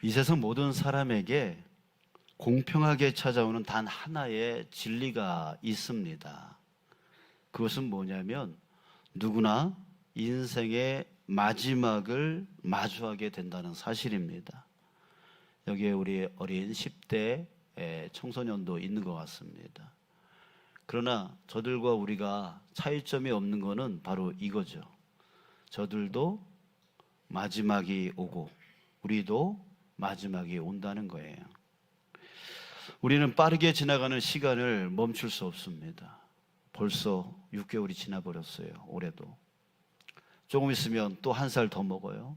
이 세상 모든 사람에게 공평하게 찾아오는 단 하나의 진리가 있습니다. 그것은 뭐냐면 누구나 인생의 마지막을 마주하게 된다는 사실입니다. 여기에 우리 어린 10대 청소년도 있는 것 같습니다. 그러나 저들과 우리가 차이점이 없는 것은 바로 이거죠. 저들도 마지막이 오고 우리도 마지막이 온다는 거예요. 우리는 빠르게 지나가는 시간을 멈출 수 없습니다. 벌써 6개월이 지나버렸어요. 올해도. 조금 있으면 또 한 살 더 먹어요.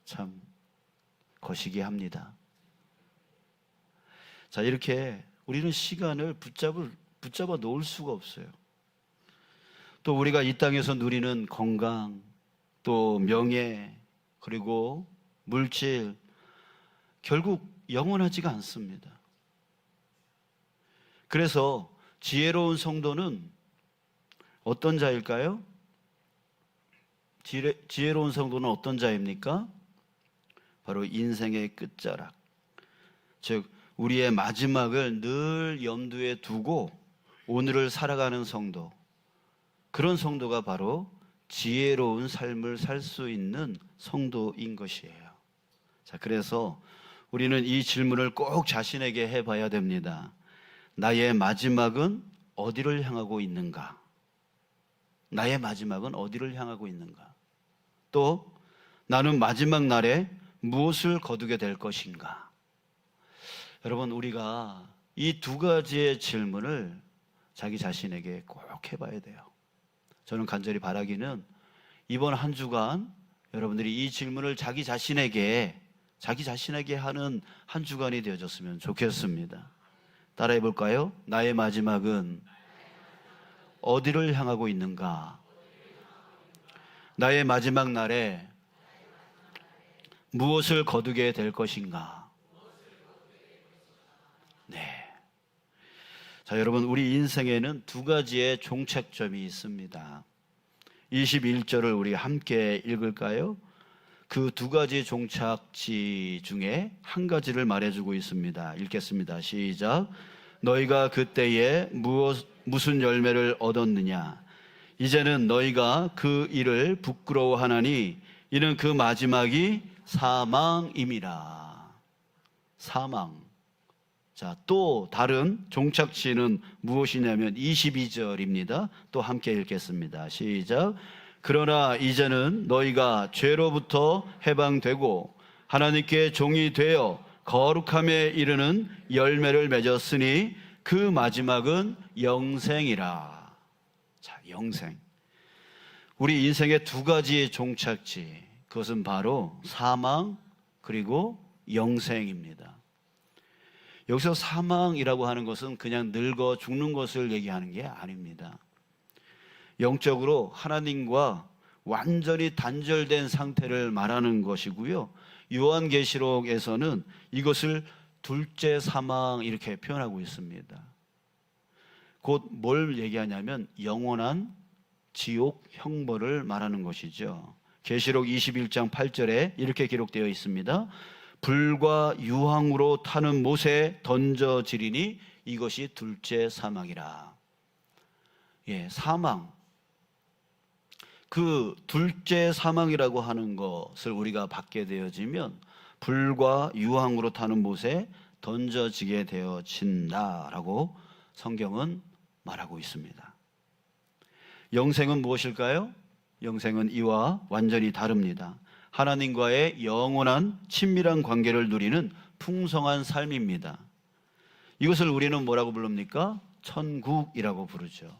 참 거시기 합니다. 자, 이렇게 우리는 시간을 붙잡아 놓을 수가 없어요. 또 우리가 이 땅에서 누리는 건강, 또 명예, 그리고 물질, 결국 영원하지가 않습니다. 그래서 지혜로운 성도는 어떤 자일까요? 지혜로운 성도는 어떤 자입니까? 바로 인생의 끝자락, 즉 우리의 마지막을 늘 염두에 두고 오늘을 살아가는 성도, 그런 성도가 바로 지혜로운 삶을 살 수 있는 성도인 것이에요. 자, 그래서 우리는 이 질문을 꼭 자신에게 해봐야 됩니다. 나의 마지막은 어디를 향하고 있는가? 나의 마지막은 어디를 향하고 있는가? 또 나는 마지막 날에 무엇을 거두게 될 것인가? 여러분, 우리가 이 두 가지의 질문을 자기 자신에게 꼭 해봐야 돼요. 저는 간절히 바라기는 이번 한 주간 여러분들이 이 질문을 자기 자신에게 하는 한 주간이 되어졌으면 좋겠습니다. 따라해 볼까요? 나의 마지막은 어디를 향하고 있는가? 나의 마지막 날에 무엇을 거두게 될 것인가? 네. 자, 여러분, 우리 인생에는 두 가지의 종착점이 있습니다. 21절을 우리 함께 읽을까요? 그 두 가지 종착지 중에 한 가지를 말해주고 있습니다. 읽겠습니다. 시작. 너희가 그때에 무슨 열매를 얻었느냐? 이제는 너희가 그 일을 부끄러워하나니 이는 그 마지막이 사망임이라. 사망. 자, 또 다른 종착지는 무엇이냐면 22절입니다. 또 함께 읽겠습니다. 시작. 그러나 이제는 너희가 죄로부터 해방되고 하나님께 종이 되어 거룩함에 이르는 열매를 맺었으니 그 마지막은 영생이라. 자, 영생. 우리 인생의 두 가지의 종착지, 그것은 바로 사망 그리고 영생입니다. 여기서 사망이라고 하는 것은 그냥 늙어 죽는 것을 얘기하는 게 아닙니다. 영적으로 하나님과 완전히 단절된 상태를 말하는 것이고요. 요한계시록에서는 이것을 둘째 사망 이렇게 표현하고 있습니다. 곧 뭘 얘기하냐면 영원한 지옥 형벌을 말하는 것이죠. 계시록 21장 8절에 이렇게 기록되어 있습니다. 불과 유황으로 타는 못에 던져지리니 이것이 둘째 사망이라. 예, 사망. 그 둘째 사망이라고 하는 것을 우리가 받게 되어지면 불과 유황으로 타는 못에 던져지게 되어진다라고 성경은 말하고 있습니다. 영생은 무엇일까요? 영생은 이와 완전히 다릅니다. 하나님과의 영원한 친밀한 관계를 누리는 풍성한 삶입니다. 이것을 우리는 뭐라고 부릅니까? 천국이라고 부르죠.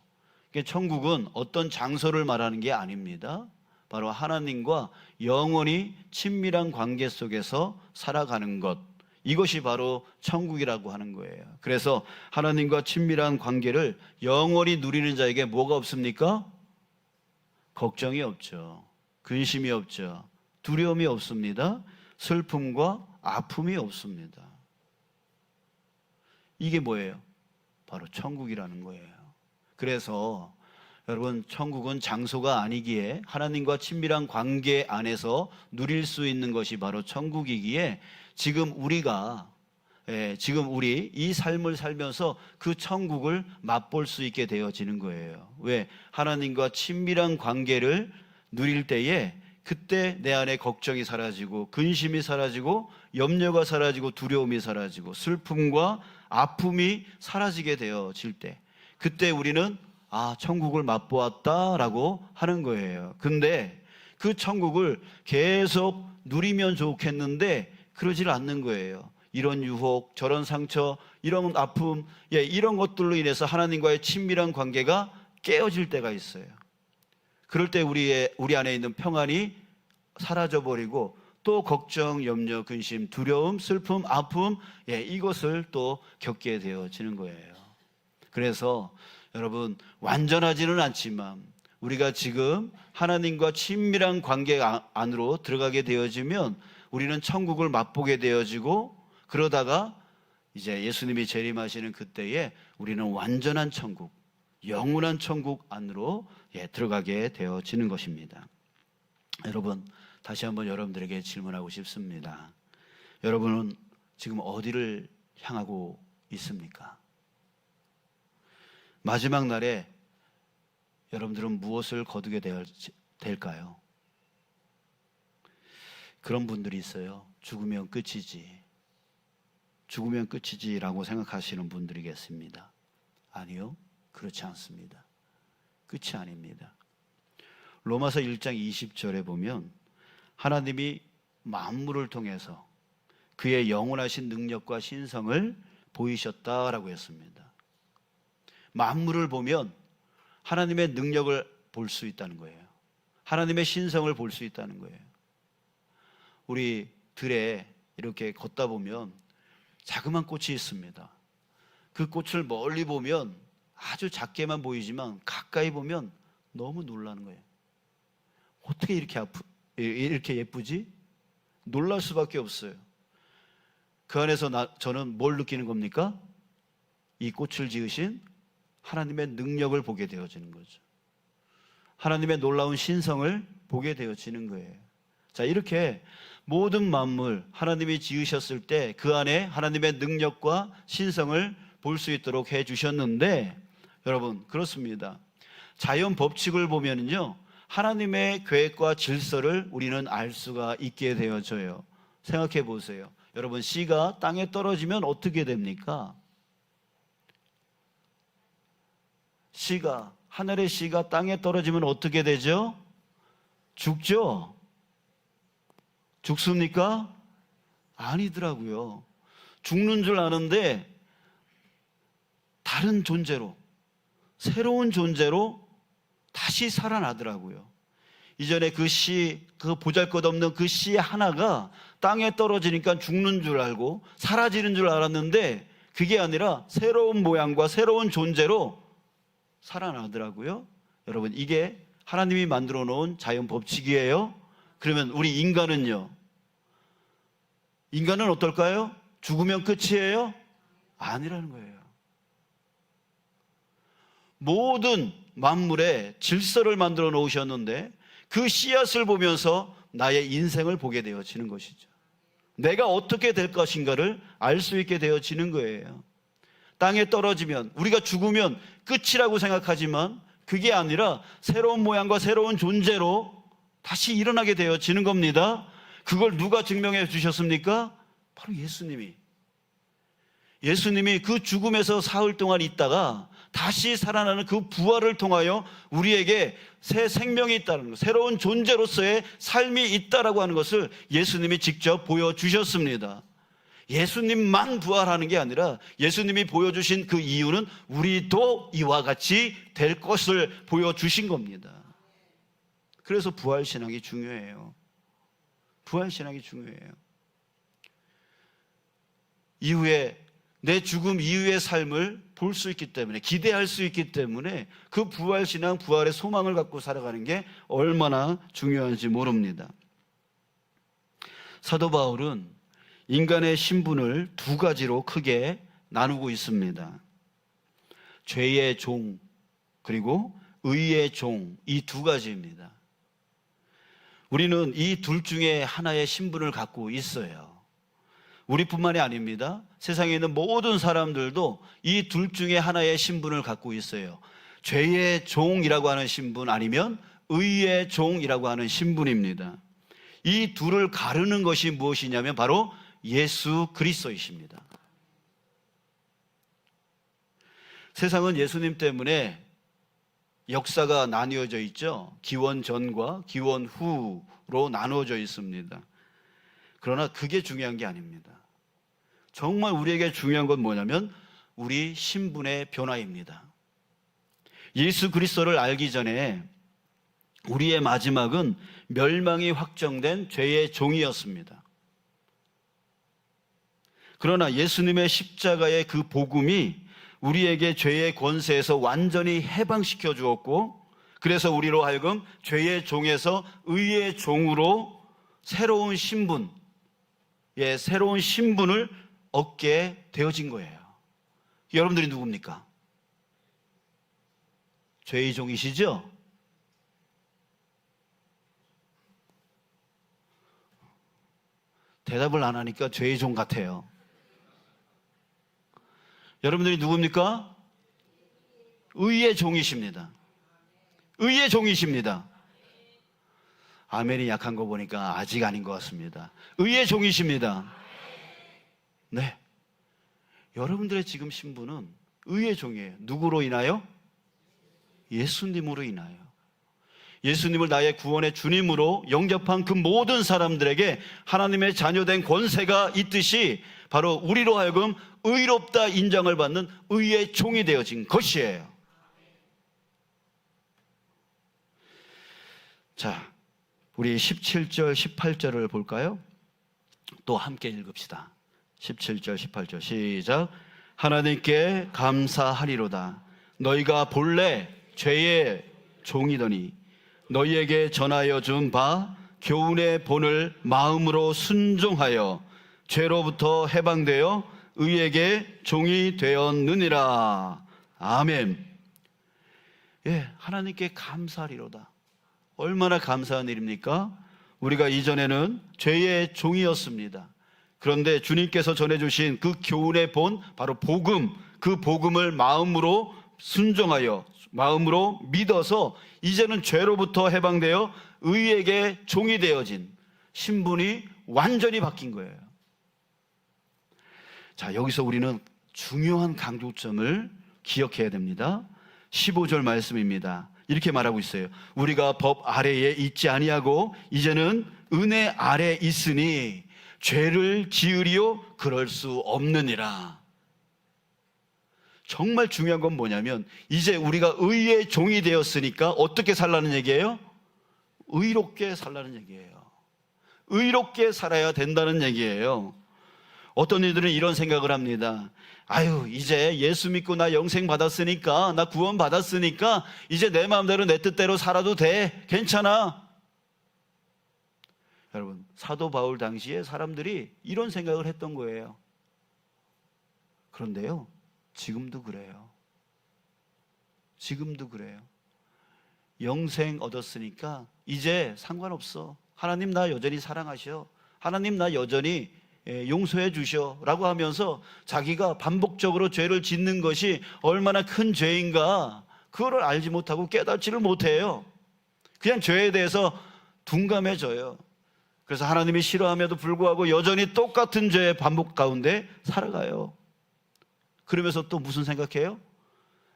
천국은 어떤 장소를 말하는 게 아닙니다. 바로 하나님과 영원히 친밀한 관계 속에서 살아가는 것, 이것이 바로 천국이라고 하는 거예요. 그래서 하나님과 친밀한 관계를 영원히 누리는 자에게 뭐가 없습니까? 걱정이 없죠. 근심이 없죠. 두려움이 없습니다. 슬픔과 아픔이 없습니다. 이게 뭐예요? 바로 천국이라는 거예요. 그래서 여러분, 천국은 장소가 아니기에 하나님과 친밀한 관계 안에서 누릴 수 있는 것이 바로 천국이기에 지금 우리 이 삶을 살면서 그 천국을 맛볼 수 있게 되어지는 거예요. 왜? 하나님과 친밀한 관계를 누릴 때에 그때 내 안에 걱정이 사라지고 근심이 사라지고 염려가 사라지고 두려움이 사라지고 슬픔과 아픔이 사라지게 되어질 때, 그때 우리는 천국을 맛보았다라고 하는 거예요. 근데 그 천국을 계속 누리면 좋겠는데 그러질 않는 거예요. 이런 유혹, 저런 상처, 이런 아픔, 이런 것들로 인해서 하나님과의 친밀한 관계가 깨어질 때가 있어요. 그럴 때 우리 안에 있는 평안이 사라져버리고 또 걱정, 염려, 근심, 두려움, 슬픔, 아픔, 이것을 또 겪게 되어지는 거예요. 그래서 여러분, 완전하지는 않지만 우리가 지금 하나님과 친밀한 관계 안으로 들어가게 되어지면 우리는 천국을 맛보게 되어지고, 그러다가 이제 예수님이 재림하시는 그때에 우리는 완전한 천국, 영원한 천국 안으로 들어가게 되어지는 것입니다. 여러분, 다시 한번 여러분들에게 질문하고 싶습니다. 여러분은 지금 어디를 향하고 있습니까? 마지막 날에 여러분들은 무엇을 거두게 될까요? 그런 분들이 있어요. 죽으면 끝이지, 죽으면 끝이지라고 생각하시는 분들이겠습니다. 아니요, 그렇지 않습니다. 끝이 아닙니다. 로마서 1장 20절에 보면 하나님이 만물을 통해서 그의 영원하신 능력과 신성을 보이셨다라고 했습니다. 만물을 보면 하나님의 능력을 볼 수 있다는 거예요. 하나님의 신성을 볼 수 있다는 거예요. 우리 들에 이렇게 걷다 보면 자그만 꽃이 있습니다. 그 꽃을 멀리 보면 아주 작게만 보이지만 가까이 보면 너무 놀라는 거예요. 어떻게 이렇게 예쁘지? 놀랄 수밖에 없어요. 그 안에서 저는 뭘 느끼는 겁니까? 이 꽃을 지으신 하나님의 능력을 보게 되어지는 거죠. 하나님의 놀라운 신성을 보게 되어지는 거예요. 자, 이렇게 모든 만물 하나님이 지으셨을 때 그 안에 하나님의 능력과 신성을 볼 수 있도록 해주셨는데, 여러분, 그렇습니다. 자연 법칙을 보면요, 하나님의 계획과 질서를 우리는 알 수가 있게 되어져요. 생각해 보세요. 여러분, 씨가 땅에 떨어지면 어떻게 됩니까? 하늘의 씨가 땅에 떨어지면 어떻게 되죠? 죽죠? 죽습니까? 아니더라고요. 죽는 줄 아는데 다른 존재로, 새로운 존재로 다시 살아나더라고요. 이전에 그 보잘것없는 그 씨 하나가 땅에 떨어지니까 죽는 줄 알고 사라지는 줄 알았는데 그게 아니라 새로운 모양과 새로운 존재로 살아나더라고요. 여러분, 이게 하나님이 만들어 놓은 자연 법칙이에요. 그러면 우리 인간은요? 인간은 어떨까요? 죽으면 끝이에요? 아니라는 거예요. 모든 만물에 질서를 만들어 놓으셨는데 그 씨앗을 보면서 나의 인생을 보게 되어지는 것이죠. 내가 어떻게 될 것인가를 알 수 있게 되어지는 거예요. 땅에 떨어지면, 우리가 죽으면 끝이라고 생각하지만 그게 아니라 새로운 모양과 새로운 존재로 다시 일어나게 되어지는 겁니다. 그걸 누가 증명해 주셨습니까? 바로 예수님이 그 죽음에서 사흘 동안 있다가 다시 살아나는 그 부활을 통하여 우리에게 새 생명이 있다는 것, 새로운 존재로서의 삶이 있다라고 하는 것을 예수님이 직접 보여주셨습니다. 예수님만 부활하는 게 아니라 예수님이 보여주신 그 이유는 우리도 이와 같이 될 것을 보여주신 겁니다. 그래서 부활신앙이 중요해요. 부활신앙이 중요해요. 이후에, 내 죽음 이후의 삶을 볼 수 있기 때문에, 기대할 수 있기 때문에 그 부활신앙, 부활의 소망을 갖고 살아가는 게 얼마나 중요한지 모릅니다. 사도 바울은 인간의 신분을 두 가지로 크게 나누고 있습니다. 죄의 종, 그리고 의의 종, 이 두 가지입니다. 우리는 이 둘 중에 하나의 신분을 갖고 있어요. 우리뿐만이 아닙니다. 세상에 있는 모든 사람들도 이 둘 중에 하나의 신분을 갖고 있어요. 죄의 종이라고 하는 신분, 아니면 의의 종이라고 하는 신분입니다. 이 둘을 가르는 것이 무엇이냐면 바로 예수 그리스도이십니다. 세상은 예수님 때문에 역사가 나뉘어져 있죠. 기원 전과 기원 후로 나누어져 있습니다. 그러나 그게 중요한 게 아닙니다. 정말 우리에게 중요한 건 뭐냐면 우리 신분의 변화입니다. 예수 그리스도를 알기 전에 우리의 마지막은 멸망이 확정된 죄의 종이었습니다. 그러나 예수님의 십자가의 그 복음이 우리에게 죄의 권세에서 완전히 해방시켜 주었고, 그래서 우리로 하여금 죄의 종에서 의의 종으로 새로운 신분, 새로운 신분을 얻게 되어진 거예요. 여러분들이 누굽니까? 죄의 종이시죠? 대답을 안 하니까 죄의 종 같아요. 여러분들이 누굽니까? 의의 종이십니다. 의의 종이십니다. 아멘이 약한 거 보니까 아직 아닌 것 같습니다. 의의 종이십니다. 네. 여러분들의 지금 신분은 의의 종이에요. 누구로 인하여? 예수님으로 인하여. 예수님을 나의 구원의 주님으로 영접한 그 모든 사람들에게 하나님의 자녀된 권세가 있듯이 바로 우리로 하여금 의롭다 인정을 받는 의의 종이 되어진 것이에요. 자, 우리 17절, 18절을 볼까요? 또 함께 읽읍시다. 17절, 18절 시작. 하나님께 감사하리로다. 너희가 본래 죄의 종이더니 너희에게 전하여 준 바 교훈의 본을 마음으로 순종하여 죄로부터 해방되어 의에게 종이 되었느니라. 아멘. 예, 하나님께 감사하리로다. 얼마나 감사한 일입니까? 우리가 이전에는 죄의 종이었습니다. 그런데 주님께서 전해주신 그 교훈의 본, 바로 복음, 그 복음을 마음으로 순종하여 마음으로 믿어서 이제는 죄로부터 해방되어 의에게 종이 되어진 신분이 완전히 바뀐 거예요. 자, 여기서 우리는 중요한 강조점을 기억해야 됩니다. 15절 말씀입니다. 이렇게 말하고 있어요. 우리가 법 아래에 있지 아니하고 이제는 은혜 아래 있으니 죄를 지으리요 그럴 수 없느니라. 정말 중요한 건 뭐냐면 이제 우리가 의의 종이 되었으니까 어떻게 살라는 얘기예요? 의롭게 살라는 얘기예요. 의롭게 살아야 된다는 얘기예요. 어떤 이들은 이런 생각을 합니다. 아유, 이제 예수 믿고 나 영생 받았으니까, 나 구원 받았으니까 이제 내 마음대로 내 뜻대로 살아도 돼. 괜찮아. 여러분, 사도 바울 당시에 사람들이 이런 생각을 했던 거예요. 그런데요, 지금도 그래요. 지금도 그래요. 영생 얻었으니까 이제 상관없어. 하나님 나 여전히 사랑하셔. 하나님 나 여전히 용서해 주셔 라고 하면서 자기가 반복적으로 죄를 짓는 것이 얼마나 큰 죄인가 그거를 알지 못하고 깨닫지를 못해요. 그냥 죄에 대해서 둔감해져요. 그래서 하나님이 싫어함에도 불구하고 여전히 똑같은 죄의 반복 가운데 살아가요. 그러면서 또 무슨 생각해요?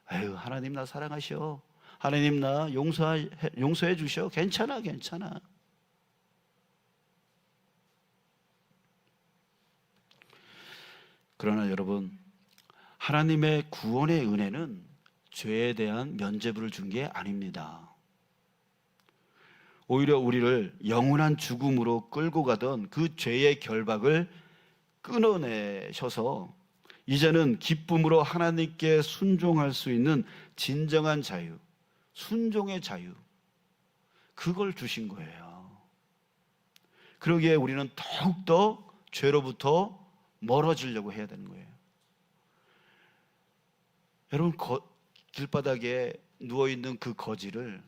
아유, 하나님 나 사랑하셔. 하나님 나 용서해 주셔. 괜찮아, 괜찮아. 그러나 여러분, 하나님의 구원의 은혜는 죄에 대한 면죄부를 준 게 아닙니다. 오히려 우리를 영원한 죽음으로 끌고 가던 그 죄의 결박을 끊어내셔서 이제는 기쁨으로 하나님께 순종할 수 있는 진정한 자유, 순종의 자유, 그걸 주신 거예요. 그러기에 우리는 더욱더 죄로부터 멀어지려고 해야 되는 거예요. 여러분, 길바닥에 누워있는 그 거지를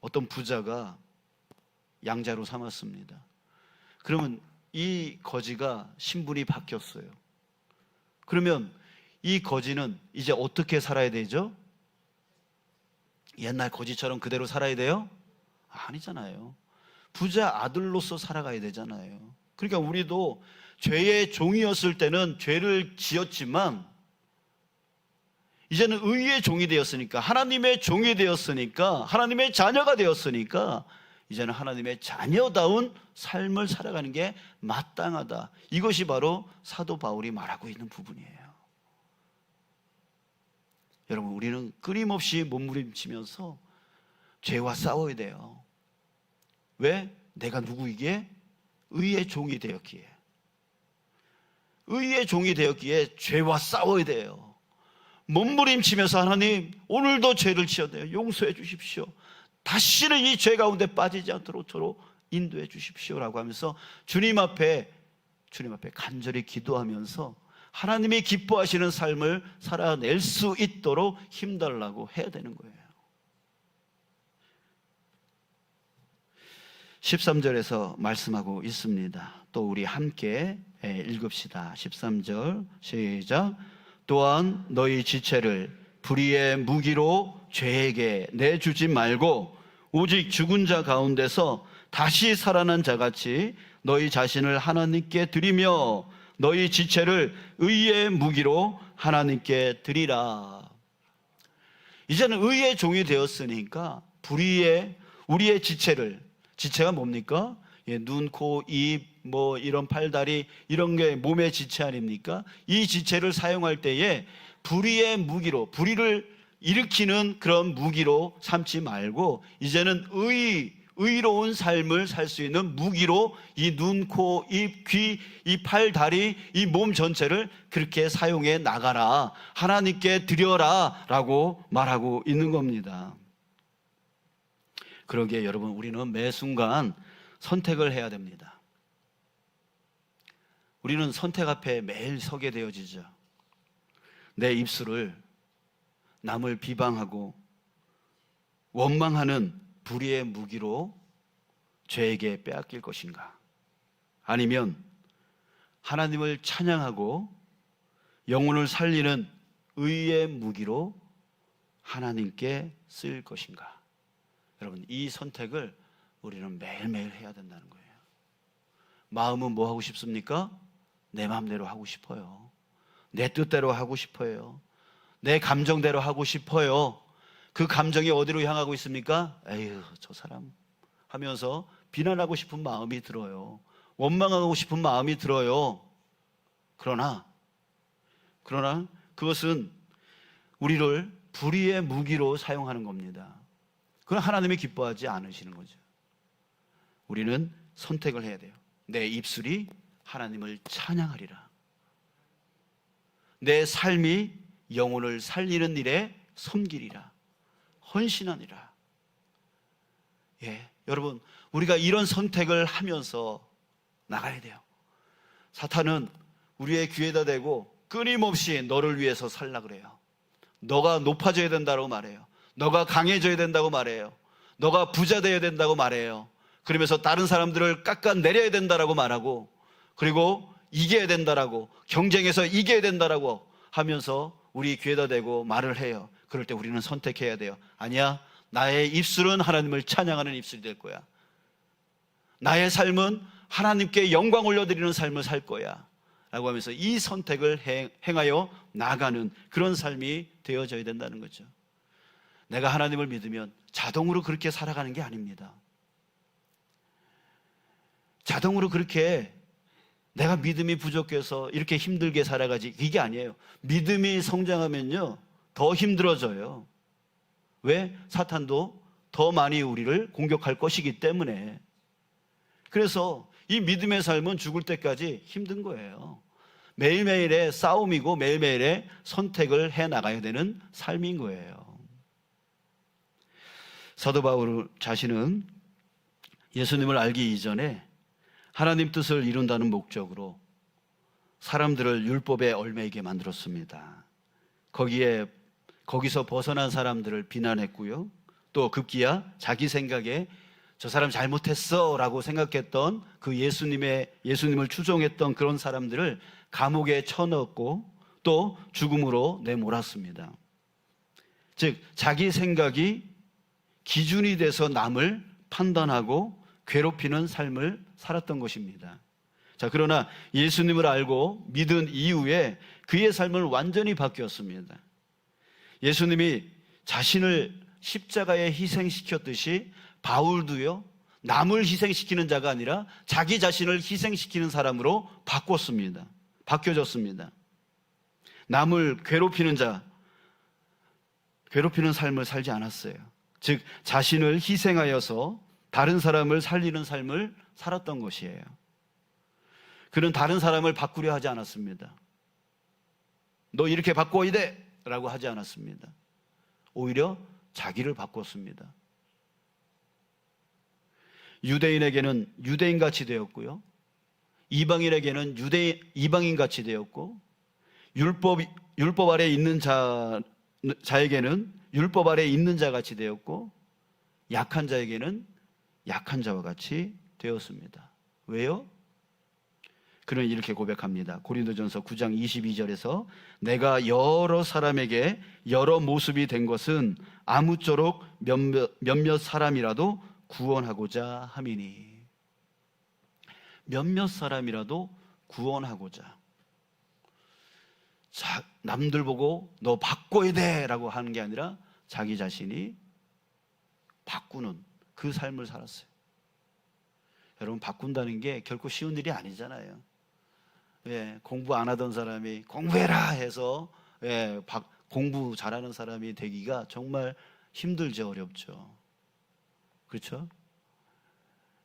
어떤 부자가 양자로 삼았습니다. 그러면 이 거지가 신분이 바뀌었어요. 그러면 이 거지는 이제 어떻게 살아야 되죠? 옛날 거지처럼 그대로 살아야 돼요? 아니잖아요. 부자 아들로서 살아가야 되잖아요. 그러니까 우리도 죄의 종이었을 때는 죄를 지었지만 이제는 의의 종이 되었으니까, 하나님의 종이 되었으니까, 하나님의 자녀가 되었으니까 이제는 하나님의 자녀다운 삶을 살아가는 게 마땅하다. 이것이 바로 사도 바울이 말하고 있는 부분이에요. 여러분, 우리는 끊임없이 몸부림치면서 죄와 싸워야 돼요. 왜? 내가 누구이기에? 의의 종이 되었기에. 의의 종이 되었기에 죄와 싸워야 돼요. 몸부림치면서 하나님, 오늘도 죄를 지었네요. 용서해 주십시오. 다시는 이 죄 가운데 빠지지 않도록 저로 인도해 주십시오라고 하면서 주님 앞에 간절히 기도하면서 하나님이 기뻐하시는 삶을 살아낼 수 있도록 힘달라고 해야 되는 거예요. 13절에서 말씀하고 있습니다. 또 우리 함께 읽읍시다. 13절 시작. 또한 너희 지체를 불의의 무기로 죄에게 내주지 말고 오직 죽은 자 가운데서 다시 살아난 자같이 너희 자신을 하나님께 드리며 너희 지체를 의의 무기로 하나님께 드리라. 이제는 의의 종이 되었으니까 불의의 우리의 지체가 뭡니까? 눈, 코, 입, 이런 팔다리 이런 게 몸의 지체 아닙니까? 이 지체를 사용할 때에 불의의 무기로, 불의를 일으키는 그런 무기로 삼지 말고 이제는 의로운 삶을 살 수 있는 무기로 이 눈, 코, 입, 귀, 이 팔, 다리, 이 몸 전체를 그렇게 사용해 나가라. 하나님께 드려라 라고 말하고 있는 겁니다. 그러기에 여러분, 우리는 매 순간 선택을 해야 됩니다. 우리는 선택 앞에 매일 서게 되어지죠. 내 입술을 남을 비방하고 원망하는 불의의 무기로 죄에게 빼앗길 것인가? 아니면 하나님을 찬양하고 영혼을 살리는 의의 무기로 하나님께 쓸 것인가? 여러분, 이 선택을 우리는 매일매일 해야 된다는 거예요. 마음은 뭐 하고 싶습니까? 내 마음대로 하고 싶어요. 내 뜻대로 하고 싶어요. 내 감정대로 하고 싶어요. 그 감정이 어디로 향하고 있습니까? 에휴, 저 사람 하면서 비난하고 싶은 마음이 들어요. 원망하고 싶은 마음이 들어요. 그러나 그것은 우리를 불의의 무기로 사용하는 겁니다. 그건 하나님이 기뻐하지 않으시는 거죠. 우리는 선택을 해야 돼요. 내 입술이 하나님을 찬양하리라. 내 삶이 영혼을 살리는 일에 섬기리라. 헌신하니라. 여러분, 우리가 이런 선택을 하면서 나가야 돼요. 사탄은 우리의 귀에다 대고 끊임없이 너를 위해서 살라 그래요. 너가 높아져야 된다고 말해요. 너가 강해져야 된다고 말해요. 너가 부자 되어야 된다고 말해요. 그러면서 다른 사람들을 깎아내려야 된다고 말하고, 그리고 이겨야 된다라고, 경쟁에서 이겨야 된다라고 하면서 우리 귀에다 대고 말을 해요. 그럴 때 우리는 선택해야 돼요. 아니야, 나의 입술은 하나님을 찬양하는 입술이 될 거야. 나의 삶은 하나님께 영광 올려드리는 삶을 살 거야 라고 하면서 이 선택을 행하여 나가는 그런 삶이 되어져야 된다는 거죠. 내가 하나님을 믿으면 자동으로 그렇게 살아가는 게 아닙니다. 자동으로 그렇게 내가 믿음이 부족해서 이렇게 힘들게 살아가지, 이게 아니에요. 믿음이 성장하면요 더 힘들어져요. 왜? 사탄도 더 많이 우리를 공격할 것이기 때문에. 그래서 이 믿음의 삶은 죽을 때까지 힘든 거예요. 매일매일의 싸움이고 매일매일의 선택을 해나가야 되는 삶인 거예요. 사도 바울 자신은 예수님을 알기 이전에 하나님 뜻을 이룬다는 목적으로 사람들을 율법에 얽매이게 만들었습니다. 거기에 거기서 벗어난 사람들을 비난했고요. 또 급기야 자기 생각에 저 사람 잘못했어 라고 생각했던 그 예수님을 추종했던 그런 사람들을 감옥에 쳐넣었고 또 죽음으로 내몰았습니다. 즉 자기 생각이 기준이 돼서 남을 판단하고 괴롭히는 삶을 살았던 것입니다. 자, 그러나 예수님을 알고 믿은 이후에 그의 삶은 완전히 바뀌었습니다. 예수님이 자신을 십자가에 희생시켰듯이 바울도요, 남을 희생시키는 자가 아니라 자기 자신을 희생시키는 사람으로 바뀌어졌습니다. 남을 괴롭히는 삶을 살지 않았어요. 즉 자신을 희생하여서 다른 사람을 살리는 삶을 살았던 것이에요. 그는 다른 사람을 바꾸려 하지 않았습니다. 너 이렇게 바꿔야 돼! 라고 하지 않았습니다. 오히려 자기를 바꿨습니다. 유대인에게는 유대인같이 되었고요, 이방인에게는 이방인같이 되었고, 율법 아래 있는 자에게는 율법 아래 있는 자같이 되었고, 약한 자에게는 약한 자와 같이 되었습니다. 왜요? 그는 이렇게 고백합니다. 고린도전서 9장 22절에서 내가 여러 사람에게 여러 모습이 된 것은 아무쪼록 몇몇 사람이라도 구원하고자 함이니. 몇몇 사람이라도 구원하고자. 남들 보고 너 바꿔야 돼 라고 하는 게 아니라 자기 자신이 바꾸는 그 삶을 살았어요. 여러분, 바꾼다는 게 결코 쉬운 일이 아니잖아요. 공부 안 하던 사람이 공부해라 해서 공부 잘하는 사람이 되기가 정말 힘들죠. 어렵죠. 그렇죠?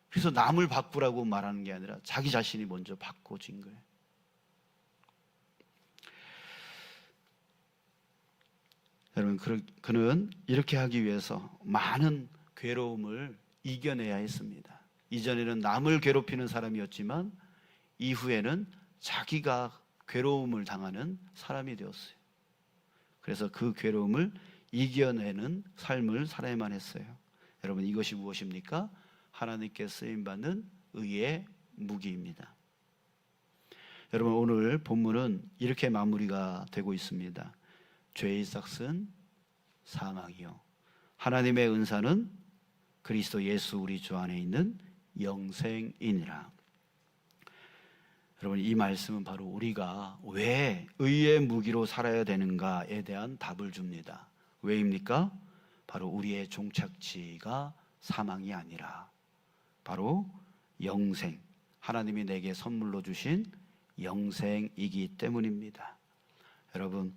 그래서 남을 바꾸라고 말하는 게 아니라 자기 자신이 먼저 바꿔진 거예요. 여러분, 그는 이렇게 하기 위해서 많은 괴로움을 이겨내야 했습니다. 이전에는 남을 괴롭히는 사람이었지만 이후에는 자기가 괴로움을 당하는 사람이 되었어요. 그래서 그 괴로움을 이겨내는 삶을 살아야만 했어요. 여러분, 이것이 무엇입니까? 하나님께 쓰임받는 의의 무기입니다. 여러분, 오늘 본문은 이렇게 마무리가 되고 있습니다. 죄의 삭은 사망이요, 하나님의 은사는 그리스도 예수 우리 주 안에 있는 영생이니라. 여러분, 이 말씀은 바로 우리가 왜 의의 무기로 살아야 되는가에 대한 답을 줍니다. 왜입니까? 바로 우리의 종착지가 사망이 아니라 바로 영생, 하나님이 내게 선물로 주신 영생이기 때문입니다. 여러분,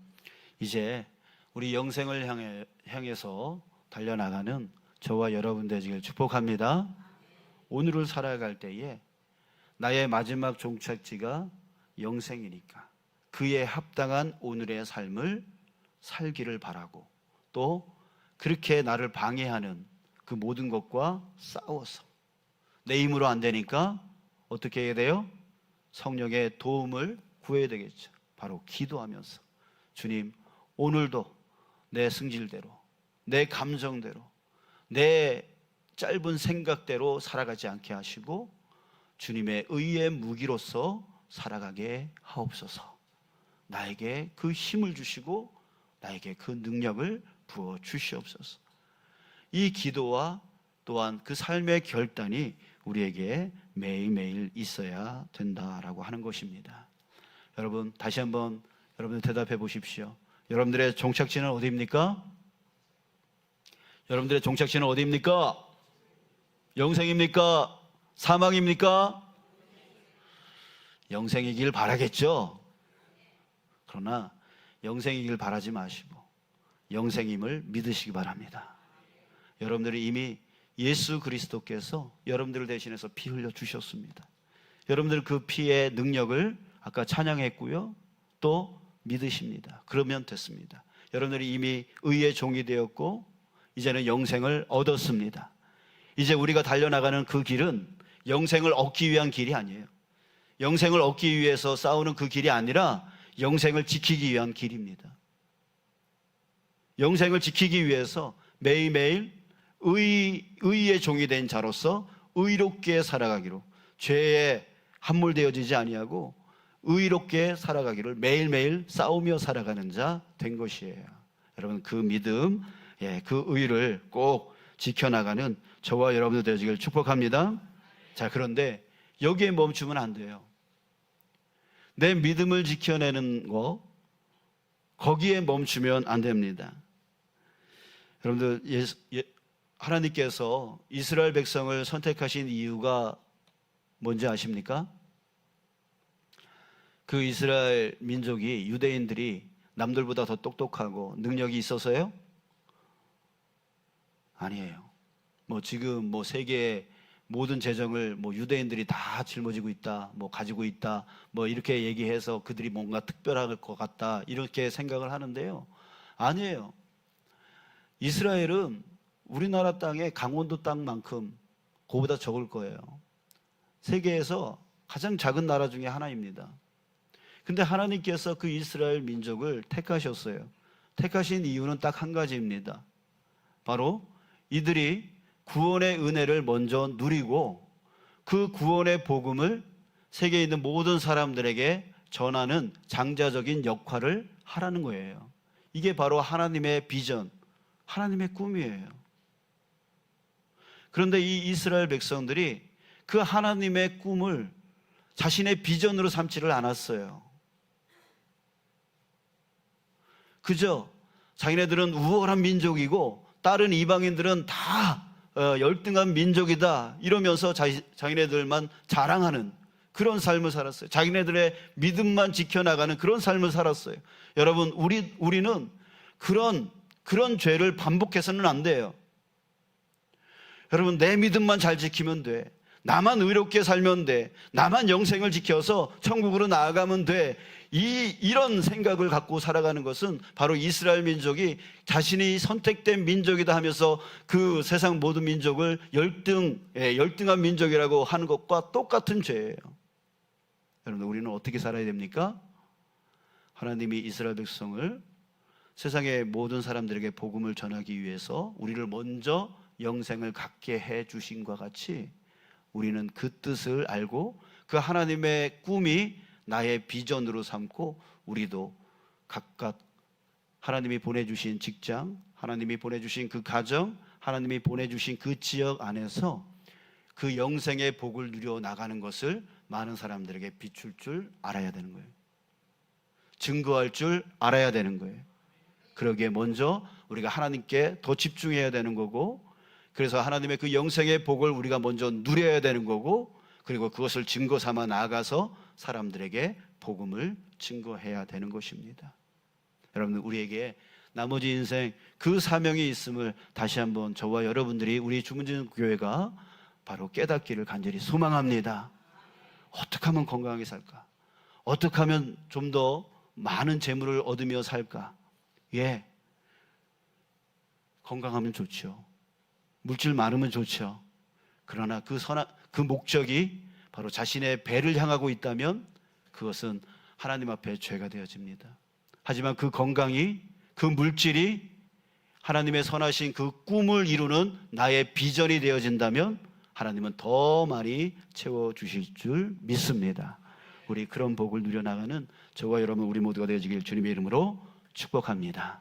이제 우리 영생을 향해서 달려나가는 저와 여러분 되시길 축복합니다. 오늘을 살아갈 때에 나의 마지막 종착지가 영생이니까 그에 합당한 오늘의 삶을 살기를 바라고, 또 그렇게 나를 방해하는 그 모든 것과 싸워서 내 힘으로 안 되니까 어떻게 해야 돼요? 성령의 도움을 구해야 되겠죠. 바로 기도하면서 주님, 오늘도 내 승질대로, 내 감정대로, 내 짧은 생각대로 살아가지 않게 하시고 주님의 의의 무기로서 살아가게 하옵소서. 나에게 그 힘을 주시고 나에게 그 능력을 부어 주시옵소서. 이 기도와 또한 그 삶의 결단이 우리에게 매일매일 있어야 된다라고 하는 것입니다. 여러분, 다시 한번 여러분들 대답해 보십시오. 여러분들의 종착지는 어디입니까? 여러분들의 종착지는 어디입니까? 영생입니까? 사망입니까? 영생이길 바라겠죠. 그러나 영생이길 바라지 마시고 영생임을 믿으시기 바랍니다. 여러분들이 이미 예수 그리스도께서 여러분들을 대신해서 피 흘려 주셨습니다. 여러분들 그 피의 능력을 아까 찬양했고요, 또 믿으십니다. 그러면 됐습니다. 여러분들이 이미 의의 종이 되었고 이제는 영생을 얻었습니다. 이제 우리가 달려나가는 그 길은 영생을 얻기 위한 길이 아니에요. 영생을 얻기 위해서 싸우는 그 길이 아니라 영생을 지키기 위한 길입니다. 영생을 지키기 위해서 매일매일 의의 종이 된 자로서 의롭게 살아가기로, 죄에 함몰되어지지 아니하고 의롭게 살아가기를 매일매일 싸우며 살아가는 자 된 것이에요. 여러분, 그 믿음, 그 의를 꼭 지켜나가는 저와 여러분들 되시길 축복합니다. 자, 그런데 여기에 멈추면 안 돼요. 내 믿음을 지켜내는 거, 거기에 멈추면 안 됩니다. 여러분들, 하나님께서 이스라엘 백성을 선택하신 이유가 뭔지 아십니까? 그 이스라엘 민족이, 유대인들이 남들보다 더 똑똑하고 능력이 있어서요? 아니에요. 지금 세계의 모든 재정을 유대인들이 다 짊어지고 있다, 가지고 있다, 이렇게 얘기해서 그들이 뭔가 특별할 것 같다, 이렇게 생각을 하는데요. 아니에요. 이스라엘은 우리나라 땅에 강원도 땅만큼 그보다 적을 거예요. 세계에서 가장 작은 나라 중에 하나입니다. 근데 하나님께서 그 이스라엘 민족을 택하셨어요. 택하신 이유는 딱 한 가지입니다. 바로 이들이 구원의 은혜를 먼저 누리고 그 구원의 복음을 세계에 있는 모든 사람들에게 전하는 장자적인 역할을 하라는 거예요. 이게 바로 하나님의 비전, 하나님의 꿈이에요. 그런데 이 이스라엘 백성들이 그 하나님의 꿈을 자신의 비전으로 삼지를 않았어요. 그저 자기네들은 우월한 민족이고 다른 이방인들은 다 열등한 민족이다 이러면서 자기네들만 자랑하는 그런 삶을 살았어요. 자기네들의 믿음만 지켜나가는 그런 삶을 살았어요. 여러분, 우리는 그런 죄를 반복해서는 안 돼요. 여러분, 내 믿음만 잘 지키면 돼. 나만 의롭게 살면 돼. 나만 영생을 지켜서 천국으로 나아가면 돼. 이런 생각을 갖고 살아가는 것은 바로 이스라엘 민족이 자신이 선택된 민족이다 하면서 그 세상 모든 민족을 열등한 민족이라고 하는 것과 똑같은 죄예요. 여러분, 우리는 어떻게 살아야 됩니까? 하나님이 이스라엘 백성을 세상의 모든 사람들에게 복음을 전하기 위해서 우리를 먼저 영생을 갖게 해 주신과 같이 우리는 그 뜻을 알고 그 하나님의 꿈이 나의 비전으로 삼고 우리도 각각 하나님이 보내주신 직장, 하나님이 보내주신 그 가정, 하나님이 보내주신 그 지역 안에서 그 영생의 복을 누려 나가는 것을 많은 사람들에게 비출 줄 알아야 되는 거예요. 증거할 줄 알아야 되는 거예요. 그러기에 먼저 우리가 하나님께 더 집중해야 되는 거고, 그래서 하나님의 그 영생의 복을 우리가 먼저 누려야 되는 거고, 그리고 그것을 증거 삼아 나아가서 사람들에게 복음을 증거해야 되는 것입니다. 여러분, 우리에게 나머지 인생 그 사명이 있음을 다시 한번 저와 여러분들이, 우리 주문진 교회가 바로 깨닫기를 간절히 소망합니다. 어떻게 하면 건강하게 살까? 어떻게 하면 좀 더 많은 재물을 얻으며 살까? 건강하면 좋죠. 물질 많으면 좋죠. 그러나 그 목적이 바로 자신의 배를 향하고 있다면 그것은 하나님 앞에 죄가 되어집니다. 하지만 그 건강이, 그 물질이 하나님의 선하신 그 꿈을 이루는 나의 비전이 되어진다면 하나님은 더 많이 채워주실 줄 믿습니다. 우리 그런 복을 누려나가는 저와 여러분, 우리 모두가 되어지길 주님의 이름으로 축복합니다.